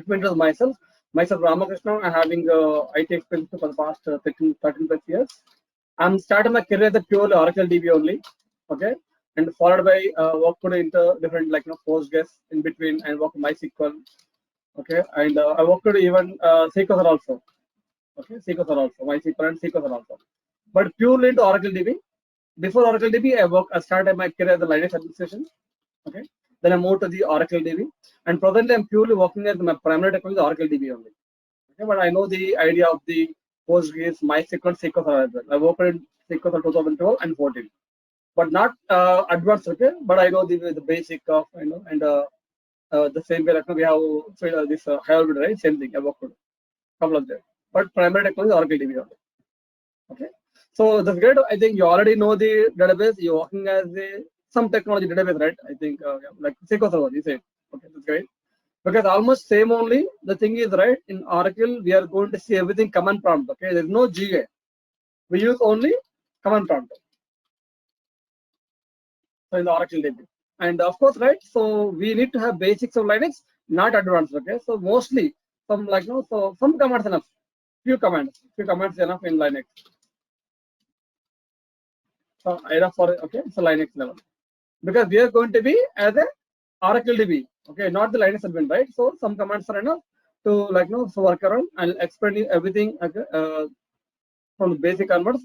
me introduce myself. Myself Ramakrishna. I'm having IT experience for the past 13 plus years. I'm starting my career as a pure Oracle DB only. Okay, and followed by work into different Postgres in between and work MySQL. Okay, and I worked even SQL also. Okay, SQL also MySQL and SQL also. But purely into Oracle DB. Before Oracle DB, I started my career as a Linux administration. Okay, then I moved to the Oracle DB, and presently I'm purely working as my primary technology Oracle DB only. Okay, but I know the idea of the Postgres, MySQL, SQL as well. I worked in SQL 2012 and 14, but not advanced. Okay, but I know the basic of and the same way we have this hybrid, right? Same thing. I worked with couple of them, but primary technology Oracle DB only. Okay, so that's great. I think you already know the database. You're working as some technology database, right? I think like SQL Server, you said. Okay, that's great. Because almost same only. The thing is, right, in Oracle, we are going to see everything command prompt. Okay, there's no GA. We use only command prompt. So in the Oracle DB. And of course, right, so we need to have basics of Linux, not advanced. Okay, so mostly some so some commands enough. Few commands enough in Linux. So enough for so Linux level. Because we are going to be as a Oracle DB, okay, not the Linux admin, right? So some commands are enough to so work around. I'll explain you everything from the basic onwards.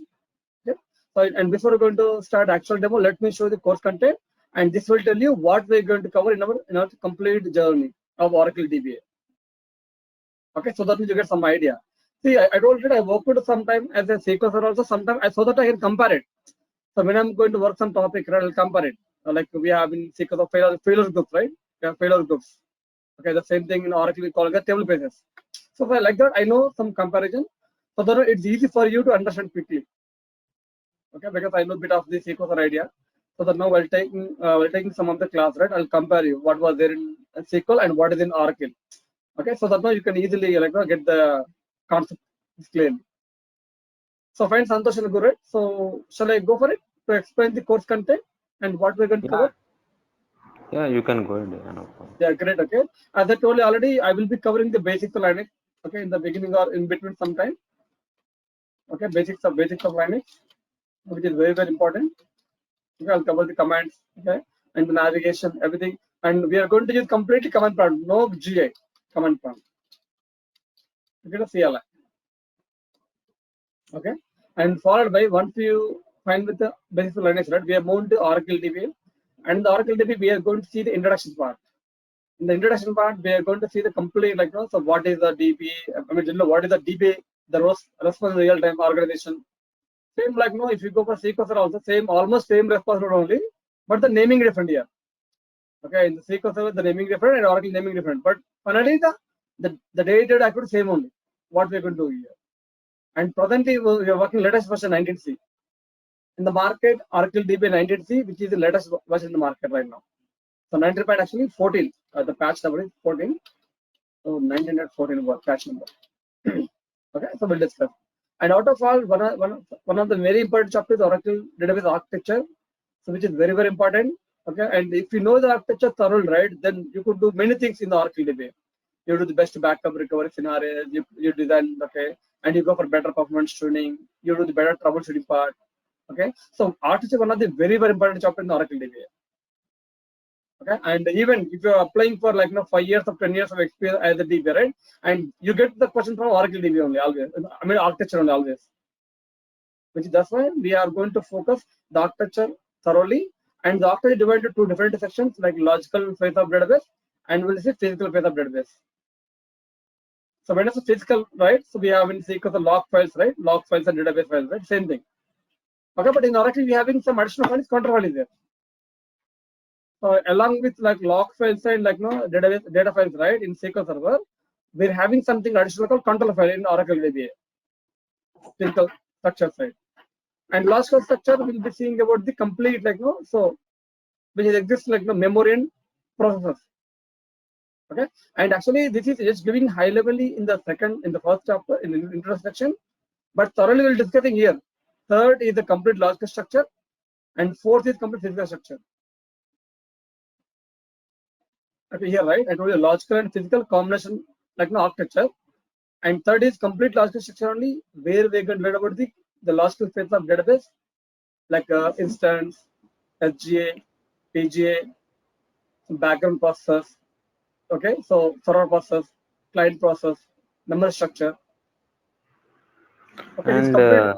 Okay. So and before we're going to start actual demo, let me show the course content, and this will tell you what we're going to cover in our complete journey of Oracle DBA. Okay, so that you get some idea. See, I told you I worked with sometime as a SQL server also. Sometimes so that I can compare it. So when I'm going to work some topic, right, I'll compare it. Like we have in SQL of failure groups, right? We have failure groups. Okay, the same thing in Oracle we call it table pages. So if I like that, I know some comparison, so that it's easy for you to understand quickly. Okay, because I know a bit of the SQL Server idea. So that now while taking some of the class, right, I'll compare you what was there in SQL and what is in Oracle. Okay, so that now you can easily get the concept clearly. So fine, Santosh and Guru, right? So shall I go for it to explain the course content and what we're going to cover? Yeah, you can go ahead. Yeah, no problem. Yeah, great. Okay, as I told you already, I will be covering the basics of Linux. Okay, in the beginning or in between sometime. Okay, basics of Linux, which is very important. Okay, I'll cover the commands. Okay, and the navigation, everything, and we are going to use completely command prompt, no GA, command prompt. Okay, the CLI. Okay, and followed by once you find with the basics of Linux, right, we are moving to Oracle DB, and in the Oracle DB we are going to see the introduction part. In the introduction part, we are going to see the complete so what is the DB? I mean, what is the DB? The response real-time organization. Same if you go for SQL Server also same, almost same response only, but the naming different here. Okay, in the SQL Server the naming different and Oracle naming different, but finally the data accurate same only. What we are going to do here. And presently we are working latest version 19C. In the market, Oracle DB 19C, which is the latest version in the market right now. So 19 actually 14. The patch number is 14. So 1914 was patch number. Okay, so we'll discuss. And out of all, one of the very important chapters is Oracle database architecture, so which is very important. Okay, and if you know the architecture thoroughly, right, then you could do many things in the Oracle DB. You do the best backup recovery scenarios. You design, okay, and you go for better performance tuning. You do the better troubleshooting part. Okay, so architecture is one of the very important chapter in the Oracle DB. Okay, and even if you're applying for 5 years or 10 years of experience as a DB, right, and you get the question from Oracle DB only always. I mean architecture only always. Which that's why we are going to focus the architecture thoroughly, and the architecture divided into two different sections like logical phase of database and we'll see physical phase of database. So when it's a physical, right? So we have in SQL the log files, right? Log files and database files, right? Same thing. Okay, but in Oracle we having some additional files, control file is there. So along with log files and database data files, right? In SQL Server, we're having something additional called control file in Oracle DBA. Physical structure side. And logical structure will be seeing about the complete so which exists memory and processors. Okay, and actually this is just giving high levelly in the first chapter in the introduction, but thoroughly we'll discussing here. Third is the complete logical structure, and fourth is complete physical structure. Okay, here, right, I told you logical and physical combination like no architecture. And third is complete logical structure only, where we can learn about the logical phase of database, like instance, SGA, PGA, background process. Okay, so server process, client process, memory structure. Okay, this And complete.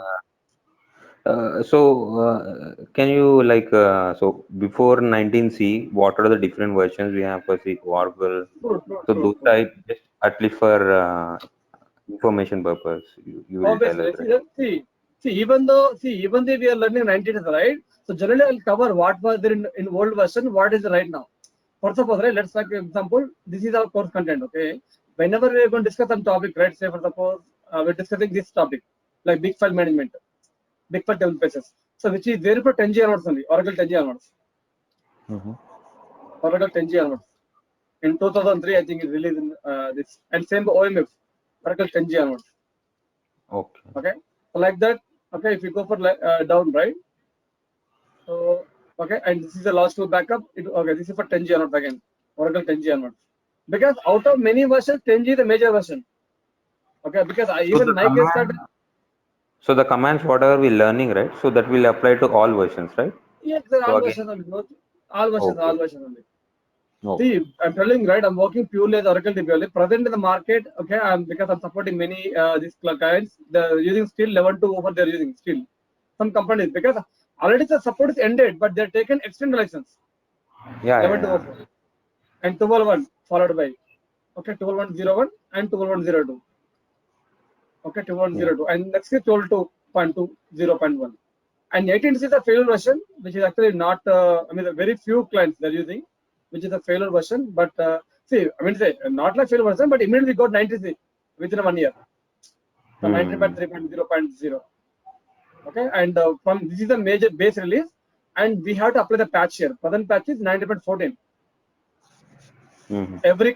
can you like so before 19C, what are the different versions we have for C, Oracle? True, true, So true, those true. are just at least for information purpose. You will tell Obviously, us, right? even though we are learning 90s, right? So generally, I'll cover what was there in old version, what is right now. For suppose, right? Let's take an example. This is our course content, okay? Whenever we are going to discuss some topic, right? Say for suppose we're discussing this topic, like big file management, big file table pages. So which is there for 10G onwards only, Oracle 10G onwards, Mm-hmm. Oracle 10G onwards. In 2003, I think it released in this, and same OMF, Oracle 10G onwards. Okay. Okay, so like that. Okay, if you go for down, right? So okay, and this is the last two backup. Okay, this is for 10G onwards again, Oracle 10G onwards. Because out of many versions, 10G is the major version. Okay, because So even the my case command, started. so the commands whatever we're learning, right? So that will apply to all versions, right? Yes, they're So all again, versions only. All versions, okay, all versions only. okay, See, I'm telling you, right, I'm working purely as Oracle DB only. Present in the market, okay, because I'm supporting many these clients. They're using still 11.2 over. They're using still some companies because already the support is ended, but they're taken extended license yeah, 11.2 over and 12.1 followed by okay 12.1.01 and 12.1.02. Okay, yeah, 12.1.02 and next is 12.2 0.1. And 18 is a failure version, which is actually not. I mean, very few clients they're using, which is a failure version. But see, I mean, say not like failure version, but immediately got 93 within 1 year. So yeah. 93.3.0.0. Okay, and from this is a major base release, and we have to apply the patch here. Present patch is 90.14. Mm-hmm. Every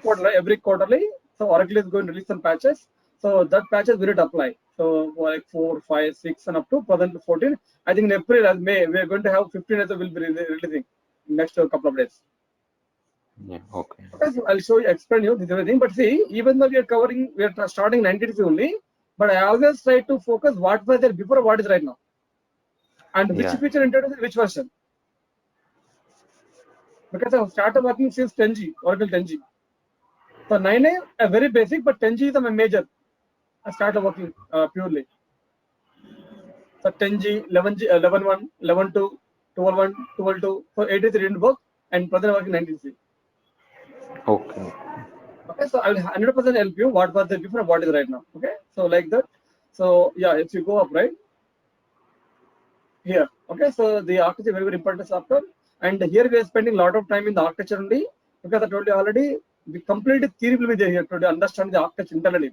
quarterly, so Oracle is going to release some patches. So that patches we need to apply. So for like 4, 5, 6, and up to present 14. I think in April and May we are going to have 15 as well will be releasing next couple of days. Yeah, okay. Okay, so I'll show you, explain you this everything. But see, even though we are starting 90 only, but I always try to focus what was there before, what is right now, and which Yeah, feature introduced which version. Because I have started working since 10G, Oracle 10G. So 9A, a very basic, but 10G is a major. I started working purely. So 10G, 11G, 11.1, 11.2, 12.1, 12.2. So 83 didn't work, and present working 19C. okay. Okay, so I'll 100% help you what was the before and what is right now. Okay, so like that. So yeah, if you go up right here, okay, so the architecture very, very important chapter, and here we are spending a lot of time in the architecture only because I told you already we completed theory will be there here to understand the architecture internally.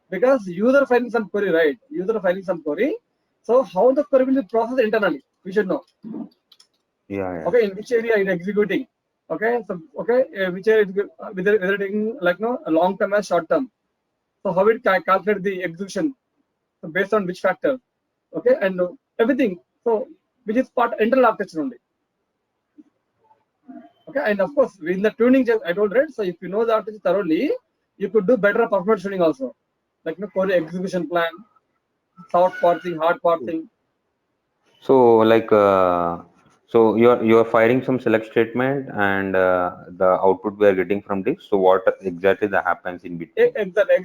Because user filing some query, right? User filing some query. So how the query will be processed internally, we should know. Yeah, yeah. Okay, in which area it executing. Okay, so okay, which area whether taking like no long term or short term. So how it calculate the execution, so based on which factor. Okay, and everything, so which is part internal architecture only. Okay, and of course in the tuning I told, right? So if you know the architecture thoroughly, you could do better performance tuning also, like no query execution plan, soft parsing, hard parsing. So like so you're firing some select statement and the output we are getting from this. So what exactly that happens in between?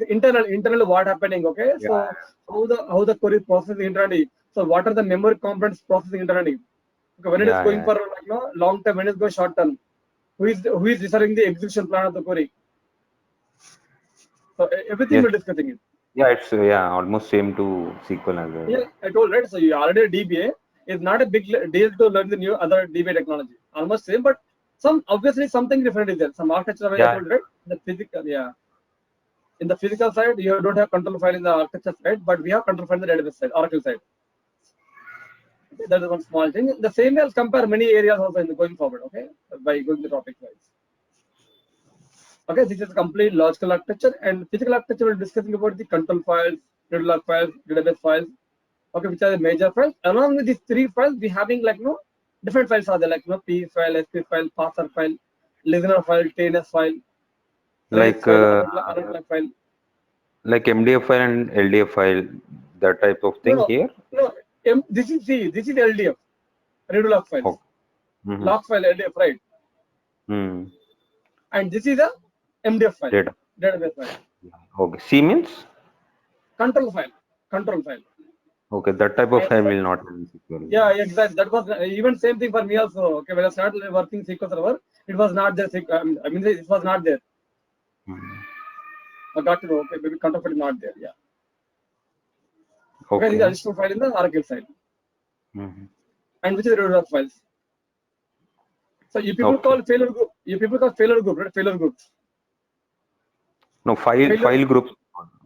Internal what happening. Okay, Yeah, so how the query processing internally. So what are the memory components processing internally. Okay, when it is yeah, going yeah. for like no long term, when it is going short term, who is deciding the execution plan of the query. So everything Yes. we're discussing it. Yeah, it's yeah, almost same to SQL as well. Yeah, I told, right. So you already DBA is not a big deal to learn the new other DBA technology. Almost same, but some obviously something different is there. Some architecture I Yeah, told, right. The physical, yeah. In the physical side, you don't have control file in the architecture side, but we have control file in the database side, Oracle side. Okay, that is one small thing. The same way I'll compare many areas also in the going forward. Okay, by going the topic wise. Okay, this is complete logical architecture, and physical architecture we're discussing about the control files, data log files, database files. Okay, which are the major files. Along with these three files, we having like no different files are there, like no P file, SP file, parser file, listener file, TNS file, trace like file, alert file. Like MDF file and LDF file, that type of No, thing no, here. no. This is LDF, redo log files, Oh. Mm-hmm. log file LDF, right? Hmm. And this is a MDF file, Data. database file, Okay. C means. control file, control file. Okay, that type of And file will not have in SQL. yeah, exactly. That was even same thing for me also. Okay, when I started working SQL Server, it was not there. I mean, it was not there. Mhm. I got to know. Okay, maybe control file is not there. Yeah. Okay, this is Okay. additional file in the Oracle side, Mhm. and which is redo log files. So you people Okay. call failure group. You people call failure group, right? Failure groups. No, Failure. file groups.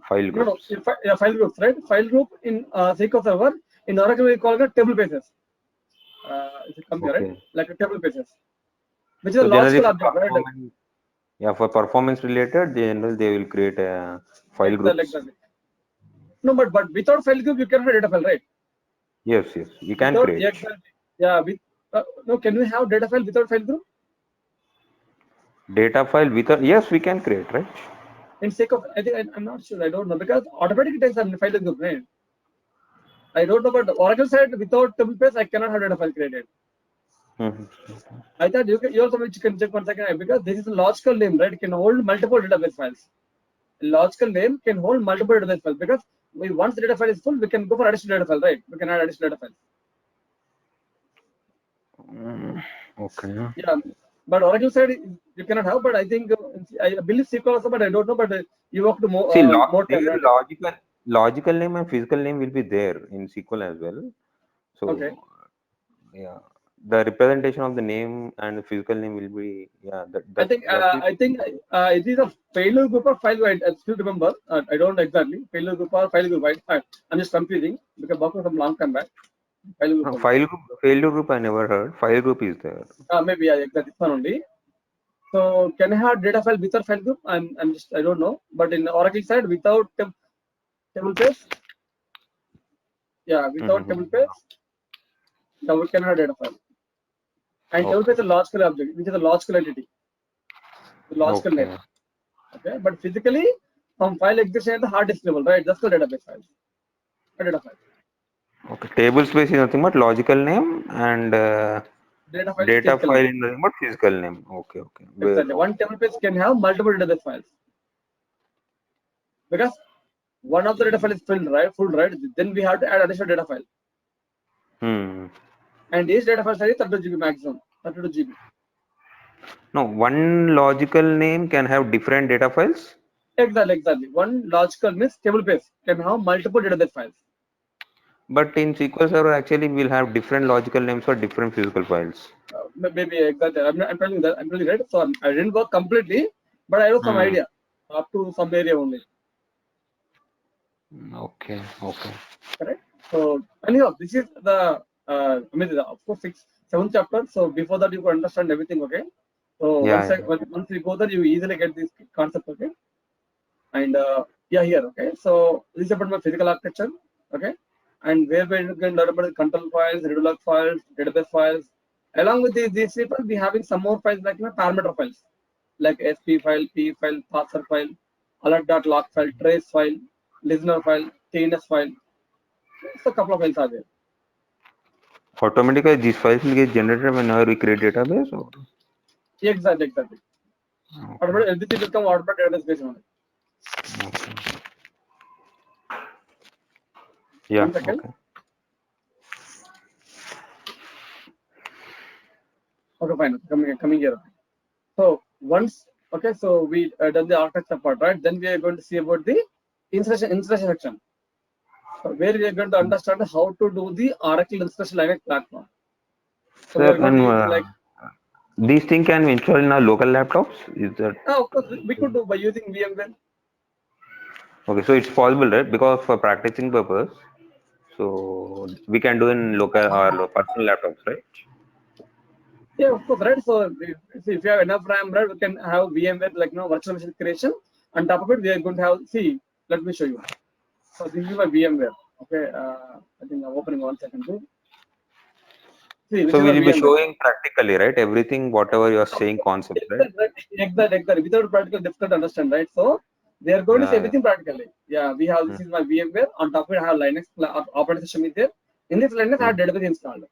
File No, no. groups. Yeah, file groups, right? File group in SQL Server. In Oracle, we call it table bases. If it comes here, right? Okay. Like a table bases, which is a So generally logical for object, right? performance, yeah, for performance related, generally they will create file Exactly, groups. exactly. No, but without file group, you cannot have data file, right? Yes, yes, you can Without, yeah, create. exactly. Yeah, no, can we have data file without file group? Data file with a, yes, we can create, right? In sake of, I think I'm not sure. I don't know because automatically takes a file group, right? I don't know, but Oracle side without table base, I cannot have data file created. Mhm. I thought you also can check 1 second because this is a logical name, right? It can hold multiple database files. A logical name can hold multiple database files because once the data file is full, we can go for additional data file, right? We can add additional data files. Okay. Yeah, but Oracle side you cannot have. But I think I believe SQL also, but I don't know. But you work to See, more time, their right? logical name and physical name will be there in SQL as well. So Okay. yeah, the representation of the name and the physical name will be, yeah, that will. I think it is a failure group or file. I still remember. I don't know exactly failure group or file group. I'm just confusing because working from long time back. File group No, only. failure group I never heard. File group is there. Maybe exactly this one only. So can I have data file without file group? I'm just I don't know. But in the Oracle side, without table base, yeah, without table Mhm. base, now we can have data file. And table base Okay. is a logical object, which is a logical entity, the logical name. Okay. Okay, but physically, some file exists at the hard disk level, right? That's the database files, a data file. Okay. Table space is nothing but logical name and Data file is data physical name. file is nothing but physical name. Okay. Okay. Where? Exactly. One Okay. table base can have multiple database files because one of the data file is filled, right? Full, right? Then we have to add additional data file. Hmm. And each data file size is 32 GB maximum, 32 GB. No, one logical name can have different data files, Exactly, exactly. One logical means table base can have multiple database files. but in SQL Server actually we'll have different logical names for different physical files. Maybe exactly. I'm telling you that I'm telling you right. So I didn't work completely, but I have some Hmm. idea up to some area only. Okay. Okay. Correct. So anyhow, this is the I mean of course 7th chapter. So before that you can understand everything. Okay. So Yeah. Yeah. once you go there, you easily get this concept. Okay. And yeah, here. Okay. So this is about my physical architecture. Okay. And where we can learn about the control files, redo log files, database files. Along with these people, we having some more files like parameter files, like SP file, P file, parser file, alert.log file, trace file, listener file, TNS file. So a couple of files are there. Automatically these files will get generated whenever we create database. Or? Exactly, exactly. Okay. Automatic, everything will come automatic database based on it. Okay. Yeah. 1 second. Okay. Okay, fine. Coming here. So once, okay, so we done the architecture part, right? Then we are going to see about the insertion section, where we are going to understand how to do the Oracle insertion language platform. So we Sir, are going to and use like, these things can be installed in our local laptops. Is that of course, we could do by using VMware. okay? So it's possible, right? Because for practicing purpose, so we can do in local or personal laptops, right? Yeah, of course, right? So if you have enough RAM, right, we can have VMware like virtual machine creation. On top of it, we are going to have. See, let me show you. So this is my VMware. Okay, I think I'm opening 1 second too. See, this So is my we'll be VMware. showing practically, right? Everything, whatever you are saying, concept, right? Exactly, right? Exactly. Without practical, difficult to understand, right? So They are going to see Yeah. everything practically. Yeah, we have this is my VMware. On top of it, I have Linux operating system is there. In this Linux, I have database installed.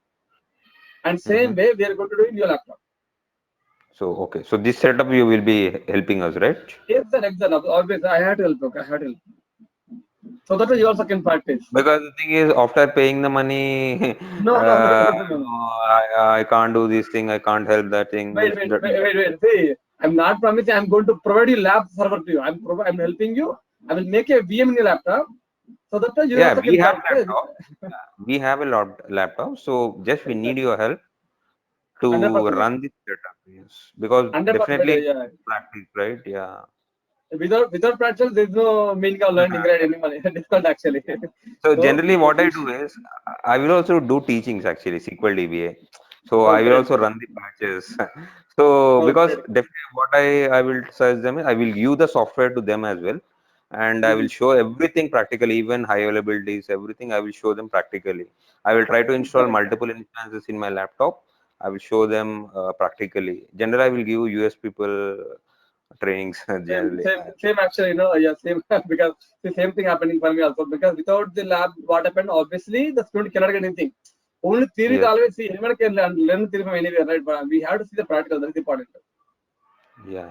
And same way, we are going to do in your laptop. So okay. So this setup you will be helping us, right? Yes, sir, exactly. Always, I had to help. Okay, I had to help. So that you also can practice. Because the thing is, after paying the money, No, no, no, no, no, no. no, I can't do this thing. I can't help that thing. Wait, Means wait, that, wait, wait, wait. See, I'm not promising I'm going to provide you lab server to you. I'm helping you. I will make a VM in your laptop so that you yeah, also we can have practice. laptop. We have a laptop. So just we need Exactly. your help to 100%. run this setup. Yes, because 100%. definitely Yeah. practice, right? Yeah. Without practice, there's no meaning of learning, right? Anymore. Difficult actually. So So generally, what I do is I will also do teachings actually SQL DBA. So oh I will great, also great. run the patches. So Oh because great. definitely what I will suggest them is I will give the software to them as well, and I will Mhm. show everything practically, even high availabilities, everything I will show them practically. I will try to install Correct. multiple instances in my laptop. I will show them practically. Generally, I will give US people trainings Same, generally. same, same actually, yeah, same because the same thing happening for me also. Because without the lab, what happened? Obviously, the student cannot get anything. Only theory is Yes. always see. Anyone can learn theory from anywhere, right? But we have to see the practical. That is important. Yeah.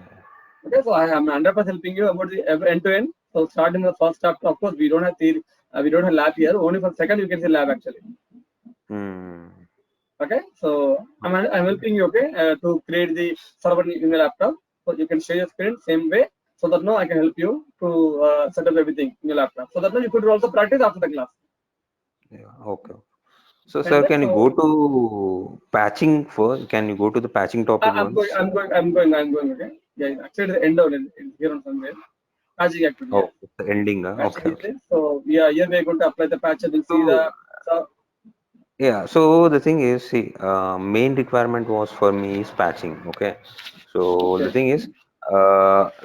Okay, so I am 100% helping you about the end to end. So starting the first chapter, of course, we don't have theory, we don't have lab here. Only for second, you can see lab actually. Hmm. Okay, so I'm helping you. Okay, to create the server in the laptop, so you can share your screen same way. So that now I can help you to set up everything in your laptop. So that now you could also practice after the class. Yeah. Okay. So, Fine, sir, right? can you go So to patching first? Can you go to the patching topic I'm going, once? I'm going, I'm going, I'm going. Okay, yeah, actually the end of it is here on somewhere. Patching activity, yeah. Oh, it's the ending. Huh? Patching Okay, is okay. there. So yeah, here we're going to apply the patch. We'll see So, the so yeah, so the thing is, see, main requirement was for me is patching. Okay, so the okay, thing is,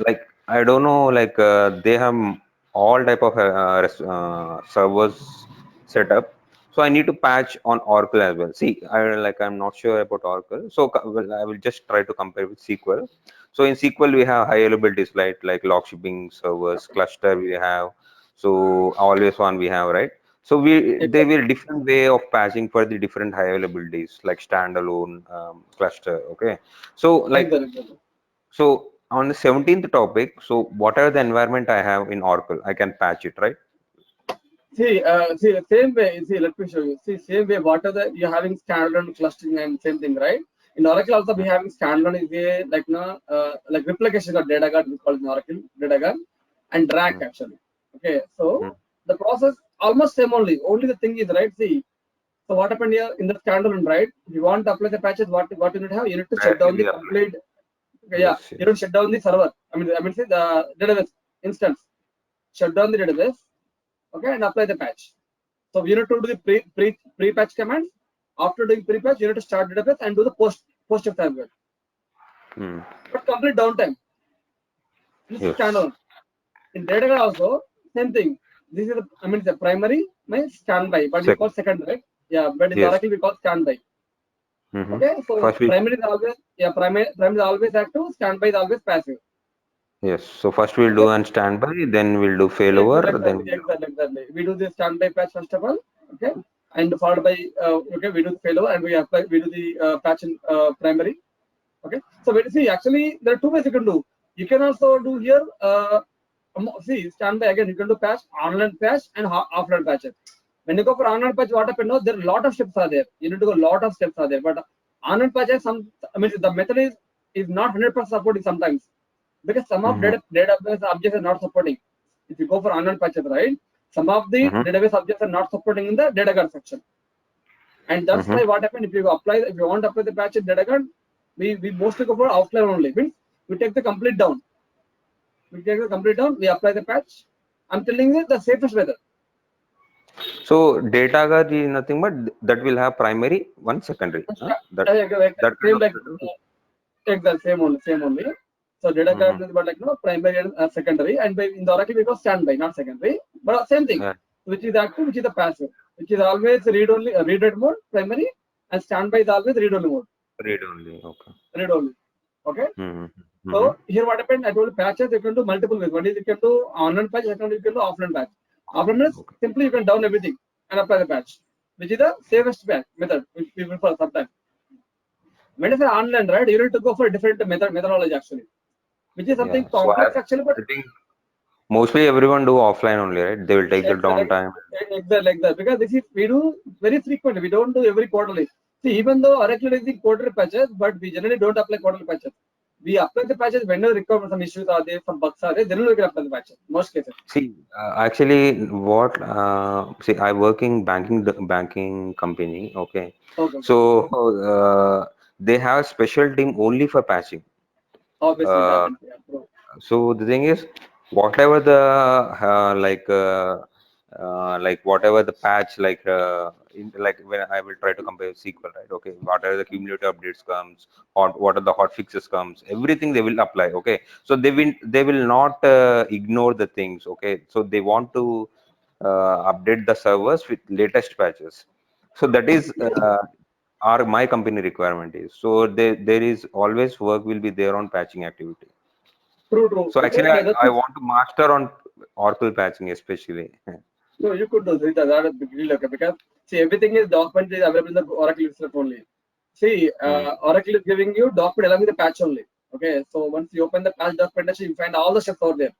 like I don't know, like they have all type of servers set up. So I need to patch on Oracle as well. See, I'm not sure about Oracle, so well, I will just try to compare with SQL. So in SQL we have high availabilities like log shipping servers, cluster we have. So always one we have, right? So they exactly, will different way of patching for the different high availabilities like standalone cluster. Okay, so exactly. so on the 17th topic, so whatever the environment I have in Oracle, I can patch it, right? See, the same way. See, let me show you. See, same way. What are the you're having standalone clustering and same thing, right? In Oracle also we having standalone is a like no like replication of data guard we call it in Oracle data guard and rack Mm, actually. Okay, mm, so the process almost same only. Only the thing is right. See, so what happened here in the standalone, right? If you want to apply the patches, what you need to have? You need to shut directly down the we apply. complete. Okay, yeah, Yes, you need yes. to shut down the server. I mean, see the database instance. Shut down the database. Okay, and apply the patch. So you need to do the pre-patch commands. After doing pre-patch, you need to start database and do the post step as well. Mm, But complete downtime. This is yes. standalone. In Datadog also, same thing. This is the primary my standby, but we call Second. second, right? Yeah, but in Yes. Oracle we call standby. Okay, so First we primary is always active, standby is always passive. yes. So first we'll Okay, do and standby, then we'll do exactly, failover, then exactly, we'll do. exactly, exactly. We do the standby patch first of all, okay, and followed by okay, we do the failover and we do the patch in primary. Okay, so when you see actually there are two ways you can do. You can also do here. See standby again. You can do patch online patch and offline patches. When you go for online patch, what happens? No, there are a lot of steps are there. You need to go a lot of steps are there. But online patches, I mean the method is not 100% supporting sometimes because some of Mm-hmm. database objects are not supporting. If you go for online patches, right? Some of the Mm-hmm. database objects are not supporting in the data guard section. And that's Mm-hmm. why what happened if you want to apply the patch in data guard, we mostly go for offline only. Means we take the complete down. We take the complete down, we apply the patch. I'm telling you the safest method. So data guard is nothing but that will have primary, one secondary. Huh? That kind Same of like setup. exact same only. So data Mm-hmm. guard is about like no primary and secondary, and in the Oracle we call standby, not secondary, but same thing. Yeah, Which is active, which is the passive, which is always read only, read mode primary, and standby is always read only mode, read only. Okay. read only. Okay. Mm-hmm. So here what happened? I told you patches you can do multiple ways. One is you can do online patch, second you can do offline patch. Offline is simply you can down everything and apply the patch, which is the safest patch method which we prefer sometimes. When it's online, right, you need to go for a different methodology actually, which is something Yeah. So complex actually, but I think mostly everyone do offline only, right? They will take the downtime. exactly like that, because this is we do very frequently. We don't do every quarterly. See, even though Oracle is the quarterly patches, but we generally don't apply quarterly patches. We apply the patches whenever recover some issues are there, some bugs are there. Then we can apply the patches. Most cases. See, actually, what see, I work in banking company. Okay, Okay. so they have a special team only for patching. Obviously, it Uh, happens. Yeah, true. so the thing is, whatever the like whatever the patch like when I will try to compare SQL, right? Okay, whatever the cumulative updates comes, or what are the hot fixes comes, everything they will apply. Okay, so they will not ignore the things. Okay, so they want to update the servers with latest patches. So that is our my company requirement is. So there is always work will be there on patching activity. True, true. So Because actually, I, that's I it. want to master on Oracle patching especially. No, you could do it. That is really okay, because see, everything is document is available in the Oracle itself only. See, Hmm. Oracle is giving you document along with the patch only. Okay, so once you open the patch documentation, you find all the steps out there.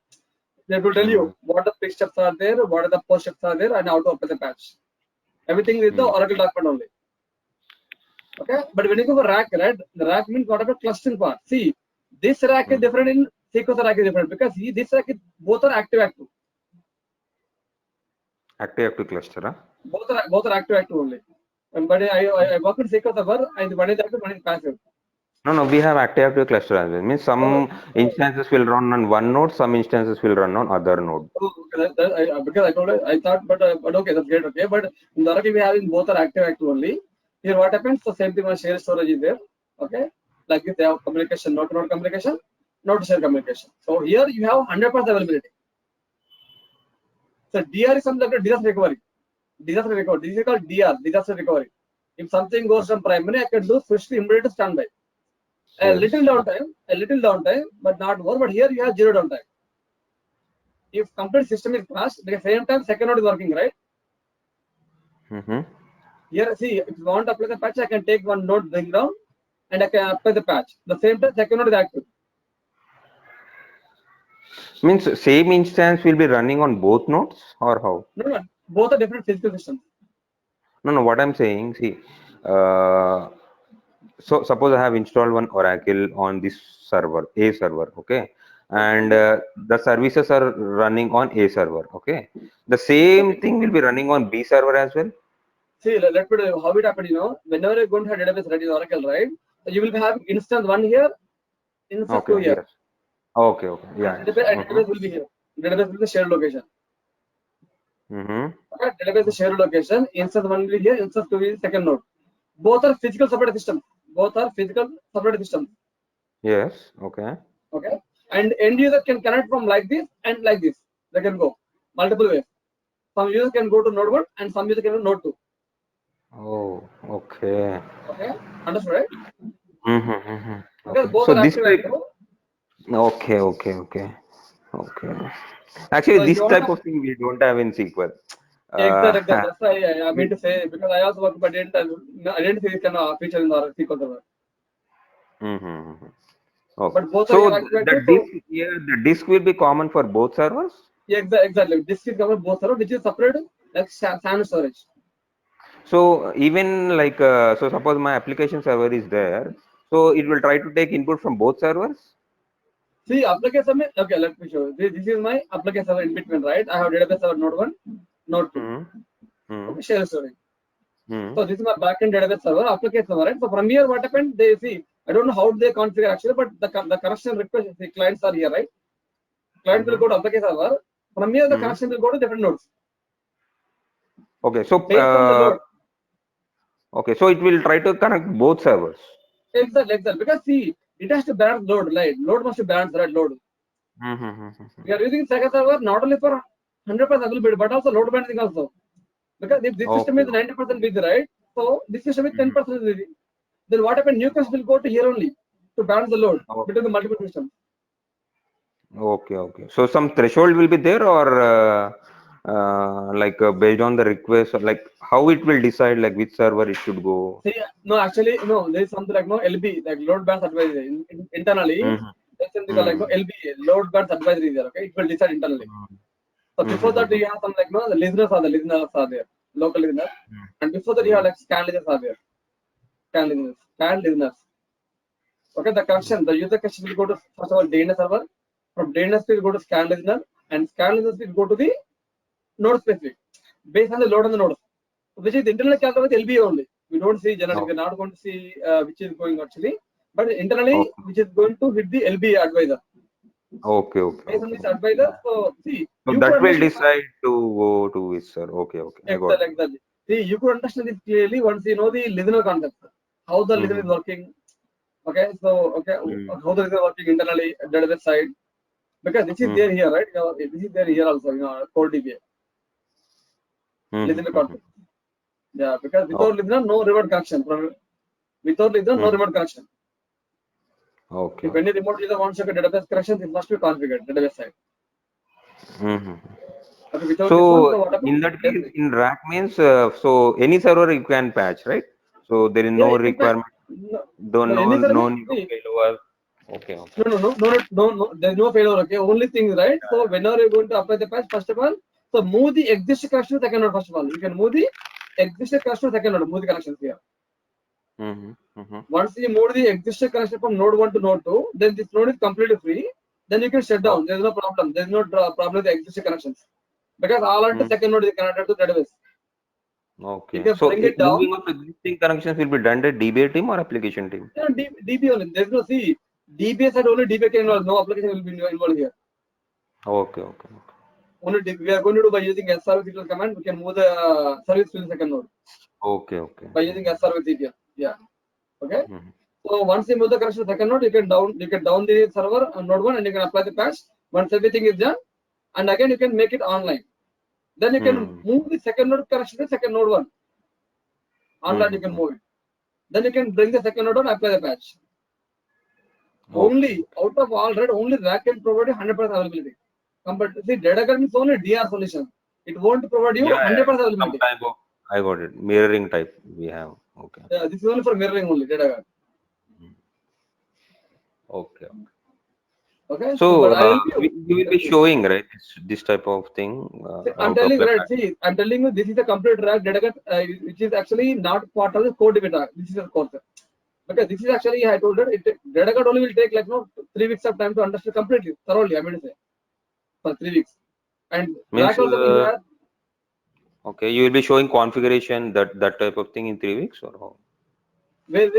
They will tell Hmm. you what the fixed steps are there, what are the post steps are there, and how to open the patch. Everything is the Hmm. Oracle document only. Okay, but when you go for rack, right, the rack means whatever clustering part. See, this rack is Hmm. different in sequence rack is different, because see, this rack is both are active. Active cluster, huh? Both are active only. But I work with sequence server, and one is active, one is passive. No, no, we have active cluster as well. Means Oh, some instances will run on one node, some instances will run on other node. because I told you, I thought, but okay, that's great. Okay, but in the Oracle we have in both are active only. Here what happens? The same thing on share storage is there. Okay, like this they have communication, node to node communication, node to share communication. So here you have 100% availability. So DR is something like a disaster recovery. Disaster recovery. This is called DR, disaster recovery. If something goes from primary, I can do switch to immediate standby. Yes. A little downtime, but not more. But here you have zero downtime. If complete system is crashed, at the same time second node is working, right? Mm-hmm. Here, see, if you want to apply the patch, I can take one node, bring down, and I can apply the patch. The same time, second node is active. Means same instance will be running on both nodes or how? No, no, both are different physical systems. No, no, what I'm saying, see, uh, so suppose I have installed one Oracle on this server, A server, okay, and Okay. the services are running on A server, okay. The same Okay. thing will be running on B server as well. See, let me tell you how it happened. Whenever you're going to have database ready in Oracle, right? You will have instance one here, instance two Okay, here, yes. Okay, okay, and yeah, yes. database will be here. Database will be the shared location. Mm-hmm. Okay, database is shared location. Instance one will be here, instance two will be second node. Both are physical separate systems. Both are physical separate systems. Yes, okay. Okay, and end user can connect from like this and like this. They can go multiple ways. Some user can go to node 1 and some user can go to node 2. Oh, okay. Okay, understood, right? Mm-hmm, mm-hmm. Because Okay. both So are this active. type, okay, okay, okay, okay. Actually, So if this you want type to, of thing we don't have in SQL. exactly, Uh, that's why I mean we, to say, because I also work, but I didn't see this kind of feature in the SQL server. mm-hmm. Okay. But both are So active, the so disk, yeah, the disk will be common for both servers. yeah, exactly. This is covered both server, which is separate like SAN storage. So even like so suppose my application server is there, so it will try to take input from both servers. See, application, okay, let me show you. This is my application server in between, right? I have database server node 1, node 2. Mm-hmm. Okay, share storage. Mm-hmm. So this is my backend database server, application server, right? So from here, what happened? They see, I don't know how they configure actually, but the connection request, the clients are here, right? Client will Mm-hmm. go to application server. From here, the Mm-hmm. connection will go to different nodes Okay. So based on the load. okay, so it will try to connect both servers. Exactly. Because see, it has to balance load, right? Load must be balanced, right? Load. Mm-hmm. We are using second server not only for 100% availability, but also load balancing also. Because if this system Okay. is 90% busy, right? So this system is Mm-hmm. 10% busy. Then what happens? New customers will go to here only. to balance the load Oh, between the multiple systems. okay, okay. So some threshold will be there, or like based on the request, or like how it will decide like which server it should go. See, no, actually, no, there is something like no LB, like load balance advisory. Internally, Mm-hmm. there's something called like no Mm-hmm. LBA, load balance advisory there. Okay, it will decide internally. So before that, Mm-hmm. you have some like no, the listeners are there, local listeners, and before that, you have like scan listeners are there, scan listeners. Okay, the connection, the user connection will go to first of all DNS server. From DNS will go to scan listener, and scan listeners will go to the node specific based on the load on the node, which is internally calculated with LBA only. We don't see generally, Okay. we're not going to see which is going actually, but internally, Okay. which is going to hit the LBA advisor. Okay. Okay. Based on Okay. this advisor, so see, So you could that will understand decide to go to which sir. Okay. Okay. I got it. exactly. See, you could understand this clearly once you know the listener concept, how the listener is Mm-hmm. working. Okay, so okay, Mm-hmm. how the listener is working internally at the database side, because this is there here, right? This is there here also, core DBA, listener Mm-hmm. concept. Yeah, because Okay. without listener, no remote connection. Without listener, no Mm-hmm. remote connection. Okay. If any remote user wants to get database connection, it must be configured database side. Mm-hmm. Okay, without this one, So so what happens? in that case, in rack means so any server you can patch, right? So there is Yeah, no you can patch. requirement, No, don't no, no any server. no need of See, failover. Okay. Okay. no. There's no failure. Okay, only thing right. So whenever you're going to apply the patch, first of all, so move the existing connection to second node. First of all, you can move the existing connection to second node. Move the connections here. Mm-hmm. Mm-hmm. Once you move the existing connection from node 1 to node 2, then this node is completely free. Then you can shut down. There's no problem. There's no problem with the existing connections because all of the Mm-hmm. second node is connected to database. You Okay. can So bring it down. moving of existing connections will be done by DBA team or application team? Yeah, DB only. There's no see. DBA side only DBA can involve. No application will be involved here. Okay. Okay. Only we are going to do by using service equals command. We can move the service to the second node Okay. Okay. by using service equals. Yeah. Okay. Mm-hmm. So once you move the connection to second node, you can down the server on node 1 and you can apply the patch. Once everything is done, and again you can make it online. Then you can Mm-hmm. move the second node connection to second node 1. Online you can Mm-hmm. move it. Then you can bring the second node and apply the patch. Okay. Only out of all right, only rack can provide you 100% availability. Compared to the data guard is only DR solution. It won't provide you Yeah. Yeah. 100% Some availability. type of I got it. Mirroring type we have. Okay. This is only for mirroring only data guard. Okay. Okay, So so but I help you. you will be showing right this type of thing See, how I'm to telling apply. right. See, I'm telling you this is a complete rack data guard, which is actually not part of the code data. This is a course. Because this is actually I told her data guard only will take like 3 weeks of time to understand completely thoroughly. I mean to say for 3 weeks. And Means rack also we have okay, you will be showing configuration that type of thing in 3 weeks or how? where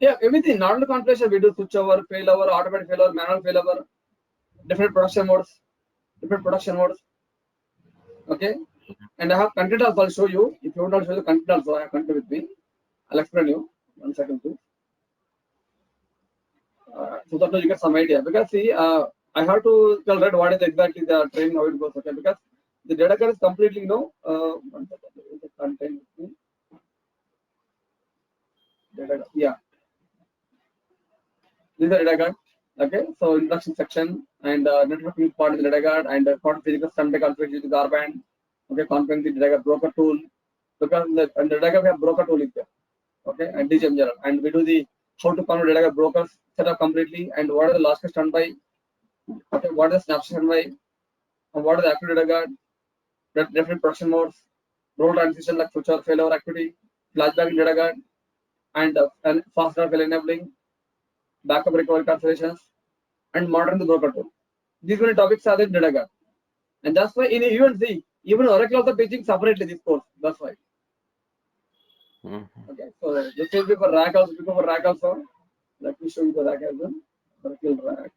yeah, everything, not only configuration, we do switch over, failover, automatic failover, manual failover, different production modes, Okay. And I have content also, I'll show you. If you want, I'll show you the content also. I have content with me. I'll explain you. 1 second, too. So that you get some idea. Because see, I have to tell right what is exactly the training, how it goes. Okay, because the data card is completely 1 second, the content. Yeah, this is the data card. Okay, so introduction section and networking part of the data card and part physical standard configuration with the garband. Okay, configuring the data card broker tool because the data card we have broker tool is there. Okay, and DGM general, and we do the how to configure data card brokers setup completely and what are the last standby. Okay, what is the snapshot standby and what is the active data guard, different production modes, role transition like switcher failover activity, flashback in data guard, and fast data fail enabling, backup recovery considerations, and monitoring the broker tool. These many topics are there in data guard. And that's why in UNC, even Oracle also teaching separately this course. That's why. Okay, so this will be for rack also. Because for rack also, let me show you the rack as well. Oracle rack.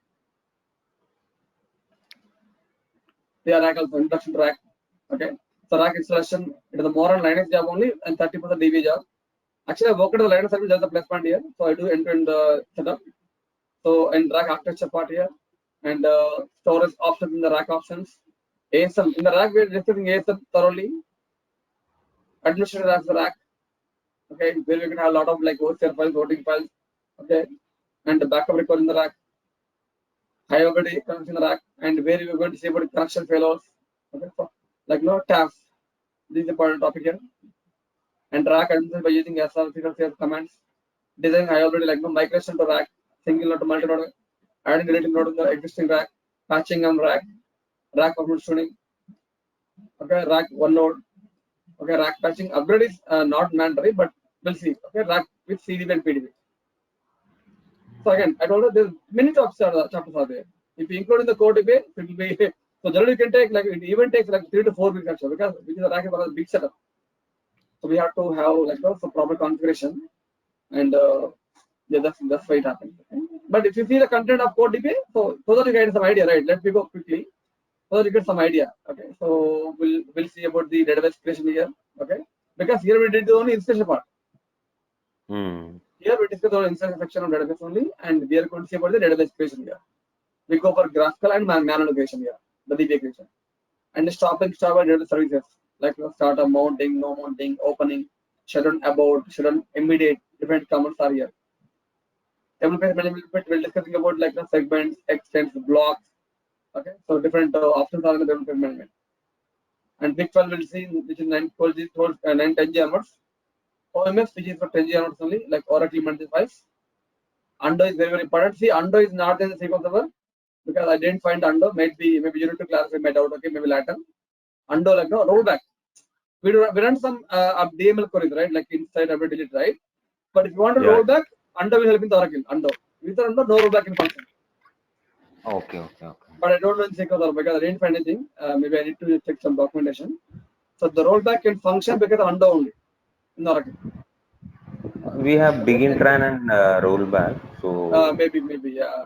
Yeah, rack also introduction to rack. Okay, so rack installation. It is a more on Linux job only and 30% DB job. Actually, I worked at the Linux service as a plus point here, so I do end-to-end setup. So in rack architecture part here, and storage options in the rack options. ASM in the rack, we are discussing ASM thoroughly. Administrator as the rack. Okay, where we can have a lot of like OCR files, voting files. Okay, and the backup recovery in the rack, high availability connections in the rack, and where you are going to see about connection failures. Okay, so, like no tabs. This is the important topic here. And rack administration by using SR commands. Design high availability like no migration to rack, single node to multi node, adding deleting node to the existing rack, patching on rack performance tuning. Okay, rack one node. Okay, rack patching upgrade is not mandatory, but we'll see. Okay, rack with CDB and PDB. So again, I told you there's many chapters are there. If you include in the code base, it will be so generally you can take like it even takes like 3 to 4 weeks actually because a rack is a big setup. So we have to have like some proper configuration, and yeah, that's why it happens. Okay? But if you see the content of code DB, so that you get some idea, right? Let me go quickly so that you get some idea. Okay, so we'll see about the database creation here. Okay, because here we did the only installation part. Here we discuss on installation section of database only, and we are going to see about the database creation here. We go for graphical and manual creation here, the DB creation, and stop and start by database services like startup, mounting, no mounting, opening, shutdown, about, shutdown, immediate. Different commands are here. Table based management we'll discussing about like the segments, extents, blocks. Okay, so different options are in the table based management. And big file we'll see which is 910G onwards. OMS which is for 10G onwards only, like Oracle managed files. Undo is very, very important. See, undo is not in the sequence of because I didn't find undo. Maybe you need to clarify my doubt. Okay, maybe later. Undo like no rollback. We run some DML queries, right? Like inside every delete, right? But if you want to roll back, undo will help in the Oracle. Undo. Without undo, no rollback in function. Okay. But I don't know in sequence because I didn't find anything. Maybe I need to check some documentation. So the rollback can function because of undo only in Oracle. We have begin tran and rollback. So maybe yeah.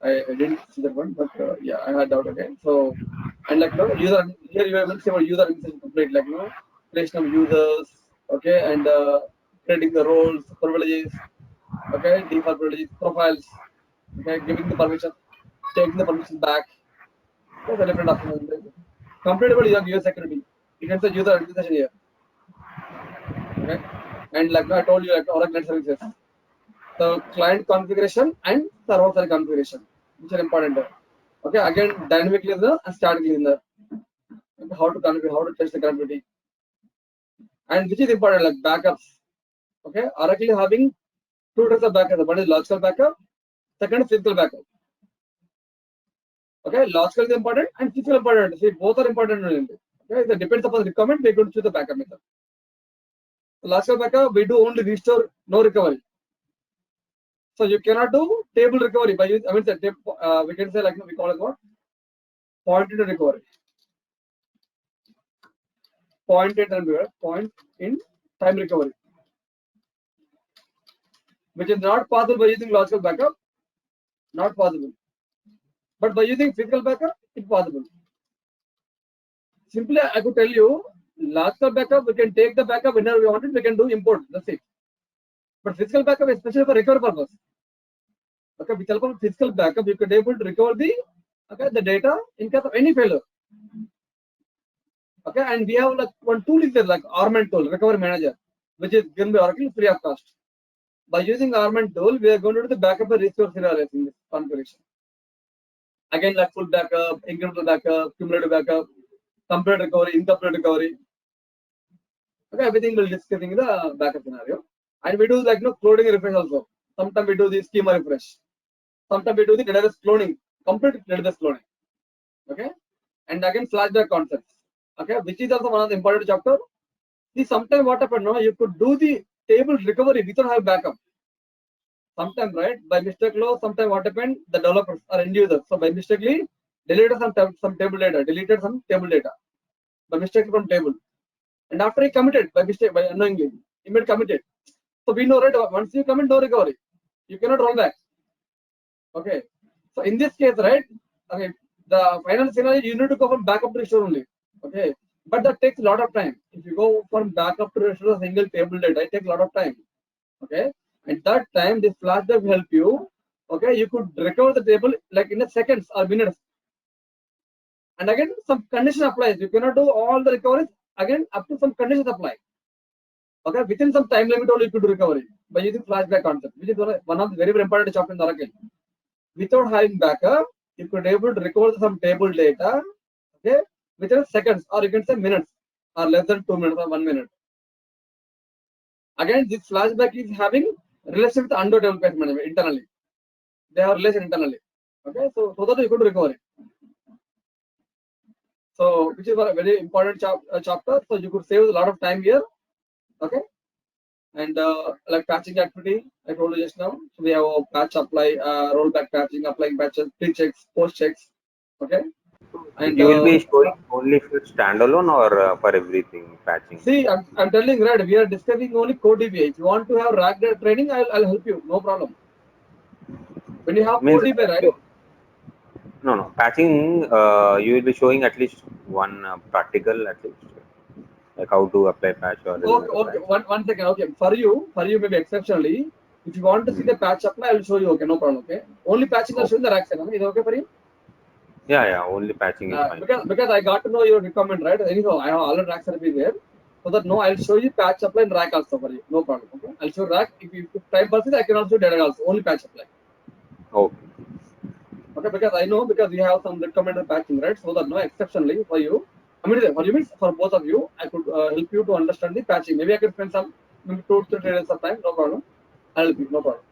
I didn't see that one, but yeah, I had doubt. Okay, so and like no user here you have say about user administration complete like no creation of users. Okay, and creating the roles, privileges. Okay, default privileges, profiles. Okay, giving the permission, taking the permission back. There's a different option. Completable user security. You can say user administration here. Okay, and like I told you, like Oracle services. The client configuration and server side configuration, which are important. Okay, again, dynamic listener and static listener. Okay, how to configure, how to test the connectivity, and which is important, like backups. Okay, Oracle is having two types of backup. One is logical backup, second is physical backup. Okay, logical is important and physical important. See, both are important. Okay, it depends upon the requirement. We are going to choose the backup method. Logical backup, we do only restore, no recovery. So you cannot do table recovery by using, we can say like we call it what? Point in recovery. Point in time recovery. Which is not possible by using logical backup. Not possible. But by using physical backup, it's possible. Simply, I could tell you, logical backup, we can take the backup whenever we want it, we can do import. That's it. But physical backup, especially for recovery purpose. Okay, with help of physical backup, you could able to recover the data in case of any failure. Okay, and we have like one tool is there, like Armand tool, recovery manager, which is given by Oracle free of cost. By using Armand tool, we are going to do the backup and restore scenarios in this configuration. Again, like full backup, incremental backup, cumulative backup, complete recovery, incomplete recovery. Okay, everything we'll discuss in the backup scenario. And we do like cloning refresh also. Sometimes we do the schema refresh. Sometimes we do the database cloning, complete database cloning. Okay, and again flashback concepts. Okay, which is also one of the important chapter. See, sometimes what happened? No, you could do the table recovery without having backup. Sometimes, right? By mistake, sometimes what happened? The developers or end users. So by mistakenly deleted some table data, deleted some table data by mistake from table, and after he committed by mistake, by unknowingly, he made committed. So we know, right? Once you commit, no recovery. You cannot roll back. Okay. So in this case, right? Okay, the final scenario you need to go from backup to restore only. Okay, but that takes a lot of time. If you go from backup to restore a single table data, it takes a lot of time. Okay, and that time this flashback will help you. Okay, you could recover the table like in a seconds or minutes. And again, some condition applies. You cannot do all the recoveries again up to some conditions apply. Okay, within some time limit only you could do recovery. by using flashback concept, which is one of the very, very important chapter in Oracle. Without having backup, you could able to recover some table data, okay, within seconds, or you can say minutes, or less than 2 minutes or 1 minute. Again, this flashback is having relation with undo table page management internally. They have relation internally. Okay, so that you could recover it. So, which is a very important chapter. So you could save a lot of time here. Okay, and like patching activity, I told you just now. So we have a patch apply, rollback patching, applying patches, pre-checks, post-checks. Okay, and You will be showing only for standalone or for everything patching? see, I'm telling right, we are discussing only code DBA. If you want to have rack training, I'll help you, no problem. When you have Means code DBA, right? no patching. You will be showing at least one practical at least, like how to apply patch or remove Okay, the okay. patch. One second. Okay, for you maybe exceptionally, if you want to see the patch apply, I will show you. Okay, no problem. Okay, only patching I'll show you the rack setup. Is it okay for you? Yeah, only patching is fine. Because I got to know your requirement, right? Anyhow, I have already rack setup is there. So that no, I'll show you patch apply and rack also for you. No problem. Okay, I'll show rack. If you time passes, I can also do data also. Only patch apply. Okay. Okay, because I know because you have some recommended patching, right? So that no, exceptionally for you. I mean, for you means for both of you, I could help you to understand the patching. Maybe I can spend some maybe 2 to 3 days of time. No problem. I'll help you. No problem.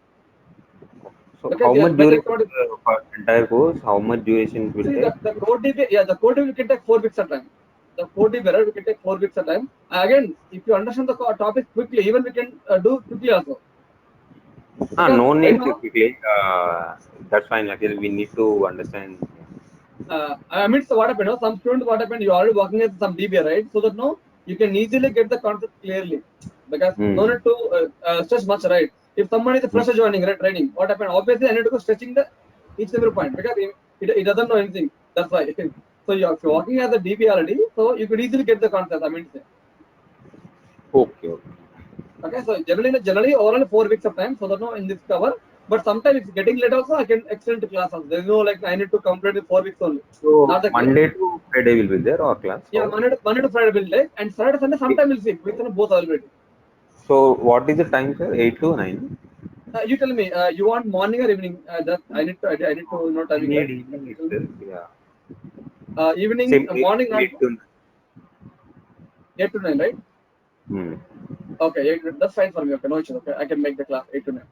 So Because how yeah, much when the duration code, for entire course? How much duration it will see take? the code DB, yeah, the code DB can take 4 weeks at time. The code DB, right, we can take 4 weeks at time. Again, if you understand the topic quickly, even we can do quickly also. Because No I need know, quickly. That's fine. Actually, we need to understand. I mean, so what happened? No? Some students, what happened? You're already working as some DBA, right? So that no, you can easily get the concept clearly. Because no need to stress much, right? If someone is a fresher joining, right, training, what happened? Obviously, I need to go stretching the each and every point because it doesn't know anything. That's why. So if you're working as a DBA already, so you could easily get the concept. I mean, Okay. okay. So generally, overall 4 weeks of time. So that no in this cover. But sometimes it's getting late also. I can extend to class also. There's no like I need to complete in 4 weeks only. So Not the case. Monday to Friday will be there or class? Yeah, How? Monday to Friday will take, and Saturday Sunday sometime we'll see. Within both availability. So what is the time, sir? 8 to 9? You tell me. You want morning or evening? That I need to know I timing, need right? evening itself. Yeah. Evening, Same morning, not 8 to 9. 8 to 9, right? Hmm. Okay, that's fine for me. Okay, no issues. Okay, I can make the class 8 to 9.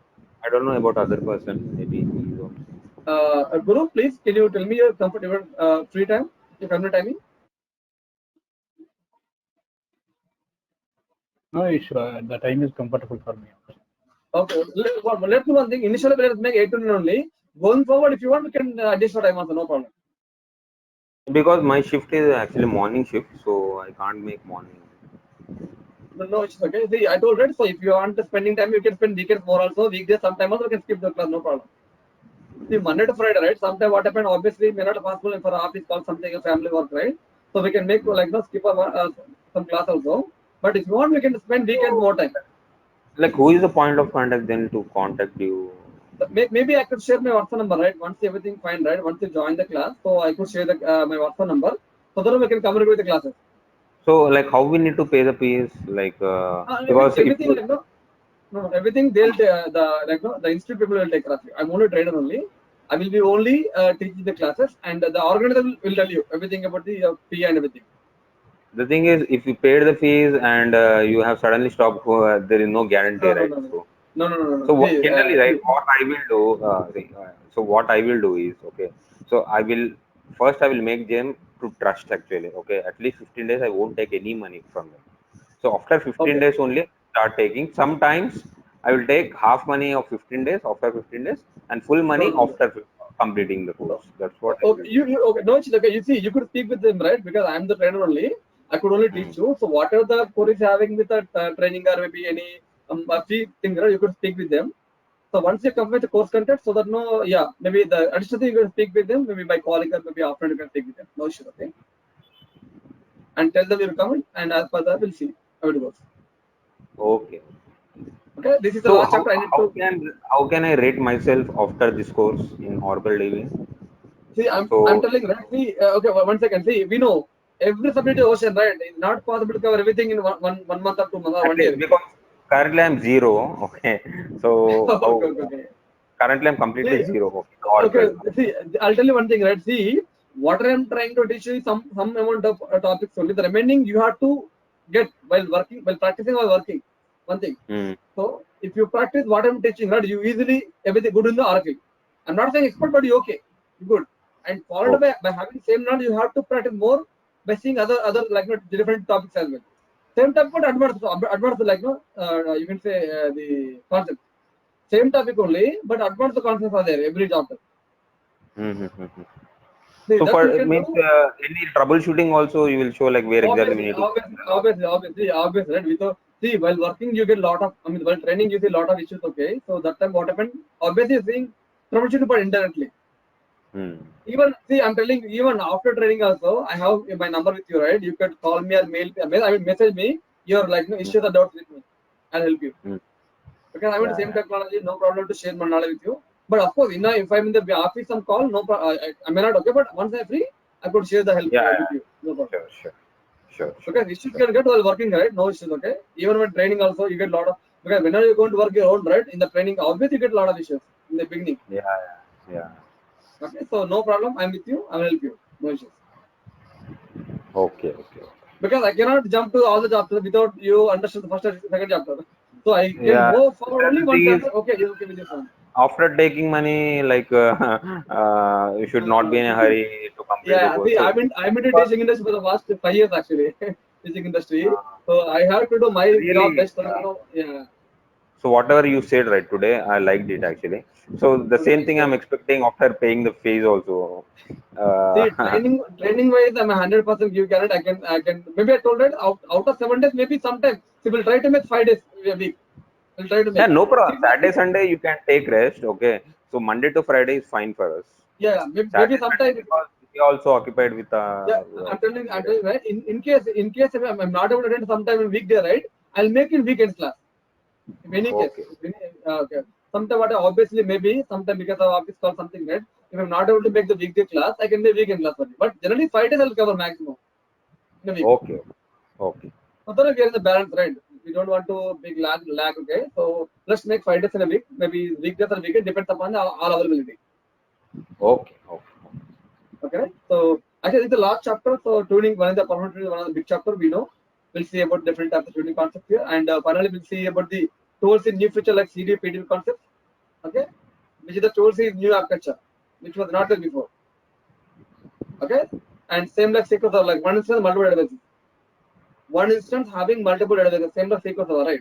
I don't know about other person. Maybe he's also. Guru, please, can you tell me your comfortable free time, your family timing? No issue. The time is comfortable for me. Okay, let's do one thing. Initially, let's make 8 to 9 only. Going forward, if you want, we can adjust your time also. No problem. Because my shift is actually morning shift, so I can't make morning. No, it's okay. See, I told right. So if you want to spending time, you can spend weekends more also. Weekdays, sometime also you can skip the class. No problem. See, Monday to Friday, right? Sometime what happened, obviously, may not possible for office call something, a family work, right? So we can make like no skip some class also. But if you want, we can spend weekends more time. Like, who is the point of contact then to contact you? So maybe I could share my WhatsApp number, right? Once everything fine, right? Once you join the class, so I could share the my WhatsApp number, so that we can communicate with the classes. So, like, how we need to pay the fees? Like, because if Everything like no, everything they'll the like no, the institute people will take care of you. I'm only trainer only. I will be only teaching the classes, and the organizer will tell you everything about the fee and everything. the thing is, if you paid the fees and you have suddenly stopped, there is no guarantee, No, no, right? no, no, So, no, no, no, no. so what, See, generally, right? see. What I will do, so what I will do is, okay. So I will make them to trust actually. Okay, at least 15 days I won't take any money from them. So after 15 Okay, days only start taking. Sometimes I will take half money of 15 days after 15 days and full no, money no, no. after completing the No. course. That's what I Okay, will do. you okay? No, it's okay. You see, you could speak with them, right? Because I'm the trainer only. I could only Hmm. teach you. So whatever the course is having with the training or maybe any fee thing, right? You could speak with them. So once you complete the course content, so that no, yeah, maybe the additional thing you can speak with them, maybe by calling or maybe after you can speak with them. No issue, okay? And tell them your comment, and as per that, we'll see how it goes. Okay. Okay, this is the So last chapter. I need to how can I rate myself after this course in Oracle DB? see. I'm So telling right. See, okay, 1 second. See, we know every subject is ocean, right? It's not possible to cover everything in one month or 2 months or at one year. least because Currently I'm zero. Okay. So Okay. currently I'm completely See, zero. Okay. okay, Oracle. see, I'll tell you one thing, right? See, what I am trying to teach you is some amount of topics only. The remaining you have to get while working, while practicing while working. One thing. Hmm. So if you practice what I'm teaching, right, you easily everything good in the Oracle. I'm not saying expert, but you okay, good. And followed Okay. by having same knowledge, you have to practice more by seeing other like different topics as well. Same topic, but advanced like you can say the concept. Same topic only, but advanced concepts are there every chapter. Mm-hmm. See, So that for you it can means do any troubleshooting also you will show like where exactly we obviously, need to fix obviously, and all. obviously, right? Without see, while working, you get lot of. I mean, while training, you see lot of issues. Okay, so that time what happened? Obviously, seeing troubleshooting, but indirectly. Hmm. Even see, I'm telling you, even after training also, I have my number with you, right? You could call me or I mean, message me. Your like no Hmm. issues or doubts with me. I'll help you. Hmm. Because I'm in the Yeah, same yeah. technology, no problem to share my knowledge with you. But of course, if I'm in the office, some call, no problem. I may not okay, but once I'm free, I could share the help Yeah, with yeah. you. No problem. Sure. Because issues can get while working, right? No issues, okay? Even when training also, you get a lot of, because whenever you're going to work your own, right? In the training, obviously you get a lot of issues in the beginning. Yeah, yeah. Okay, so no problem. I'm with you. I will help you. No issues. Okay. Because I cannot jump to all the chapters without you understand the first and second chapter. So I can Yeah. move forward only The one thing is, chapter. Okay, you're okay with this one. after taking money, like you should not be in a See, hurry to complete the yeah, course. see, So I'm in the because teaching industry for the past 5 years actually, teaching industry. uh, So I have to do my job really, best. Yeah. so whatever you said right today, I liked it actually. So the Okay, same thank thing I'm you. expecting after paying the fees also. See, Uh, training wise, I'm 100% give guarantee. I can. Maybe I told it out of 7 days, maybe sometime. So we'll try to make 5 days a week. We'll try to yeah, make no problem. 6 days. Saturday, Sunday you can take rest. Okay, so Monday to Friday is fine for us. Yeah, maybe Saturday, Sunday sometime. because we are also occupied with Yeah, I'm telling right. In case if I'm not able to attend sometime in weekday, right? I'll make it weekend class. In any case, okay. okay. Sometime what obviously maybe sometime because of office call something, right? If I'm not able to make the weekday class, I can make weekend class for you. But generally 5 days I'll cover maximum in a week. Okay. So that we are in the balance, right? We don't want to big lag. Okay, so let's make 5 days in a week. Maybe weekdays or weekend depends upon all availability. Okay. Okay, so actually it's the last chapter. So tuning one of the permanent tuning, one of the big chapter we know. We'll see about different types of tuning concepts here, and finally we'll see about the tools in new feature like CD, PDB concepts. Okay, which is the tools is new architecture, which was not there before. Okay, and same like SQL Server, like one instance multiple databases. One instance having multiple databases, same like SQL Server, right?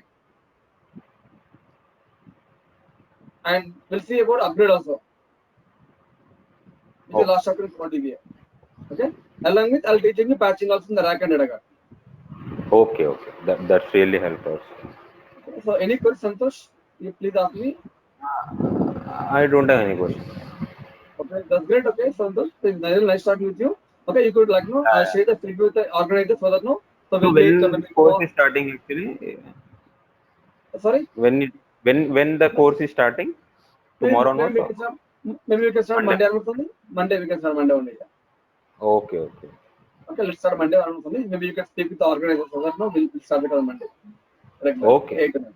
And we'll see about upgrade also, which is Okay. last chapter is about DBA. Okay, along with I'll teaching you patching also in the rack and data guard. Okay. That's really helped us. Okay, so any questions, Santosh? You please ask me. I don't have any question. Okay, that's great. Okay, Santosh, it's nice talking with you. Okay, you could like share the feedback with the organizer so that so So we'll be when this maybe course is starting actually? sorry. When the course is starting? Maybe Tomorrow maybe onwards we or can start. Maybe we can start Monday? Monday onwards only. Monday we can start Monday only. Yeah. Okay. Okay, let's start Monday onwards only. Maybe you can speak with the organizer so that we'll start it on Monday. Regular Okay. 8 to 9.